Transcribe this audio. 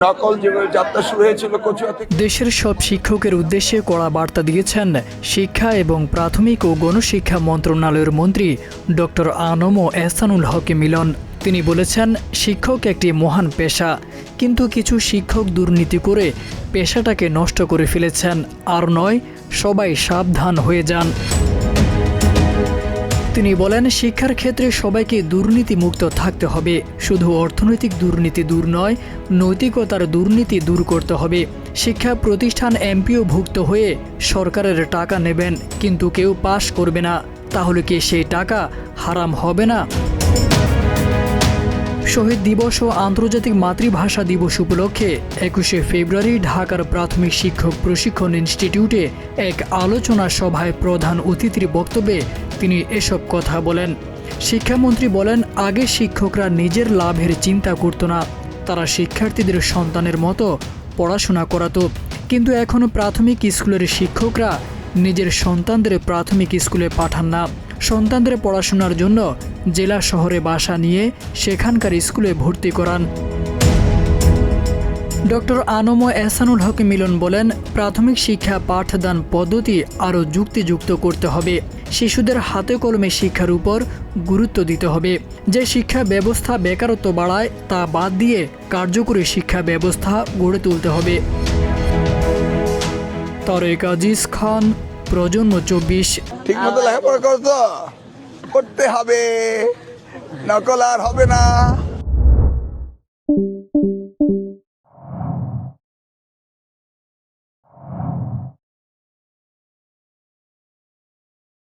নকল যেভাবে যাত্রা শুরু হয়েছিল কচুয়া থেকে। দেশের সব শিক্ষকের উদ্দেশ্যে কড়া বার্তা দিয়েছেন শিক্ষা এবং প্রাথমিক ও গণশিক্ষা মন্ত্রণালয়ের মন্ত্রী ডক্টর আনম এহসানুল হক মিলন। তিনি বলেছেন, শিক্ষক একটি মহান পেশা, কিন্তু কিছু শিক্ষক দুর্নীতি করে পেশাটাকে নষ্ট করে ফেলেছেন। আর নয়, সবাই সাবধান হয়ে যান। তিনি বলেন, শিক্ষার ক্ষেত্রে সবাইকে দুর্নীতিমুক্ত থাকতে হবে। শুধু অর্থনৈতিক দুর্নীতি দূর নয়, নৈতিকতার দুর্নীতি দূর করতে হবে। শিক্ষা প্রতিষ্ঠান এমপিওভুক্ত হয়ে সরকারের টাকা নেবেন, কিন্তু কেউ পাস করবে না, তাহলে কি সেই টাকা হারাম হবে না? শহীদ দিবস ও আন্তর্জাতিক মাতৃভাষা দিবস উপলক্ষে 21শে ফেব্রুয়ারি ঢাকার প্রাথমিক শিক্ষক প্রশিক্ষণ ইনস্টিটিউটে এক আলোচনা সভায় প্রধান অতিথির বক্তব্যে তিনি এসব কথা বলেন। শিক্ষামন্ত্রী বলেন, আগে শিক্ষকরা নিজের লাভের চিন্তা করত না, তারা শিক্ষার্থীদের সন্তানের মতো পড়াশোনা করাতো। কিন্তু এখন প্রাথমিক স্কুলের শিক্ষকরা নিজের সন্তানদের প্রাথমিক স্কুলে পাঠান না, সন্তানদের পড়াশোনার জন্য জেলা শহরে বাসা নিয়ে সেখানকার স্কুলে ভর্তি করান। ডক্টর আনম এহসানুল হক মিলন বলেন, প্রাথমিক শিক্ষা পাঠদান পদ্ধতি আরও যুক্তিযুক্ত করতে হবে। শিশুদের হাতে কলমে শিক্ষার উপর গুরুত্ব দিতে হবে। যে শিক্ষা ব্যবস্থা বেকারত্ব বাড়ায় তা বাদ দিয়ে কার্যকরী শিক্ষা ব্যবস্থা গড়ে তুলতে হবে। তারেক আজিজ খান, প্রজন্ম 24। ঠিক মতো লেখাপড়া করতো, করতে হবে, নকল আর হবে না।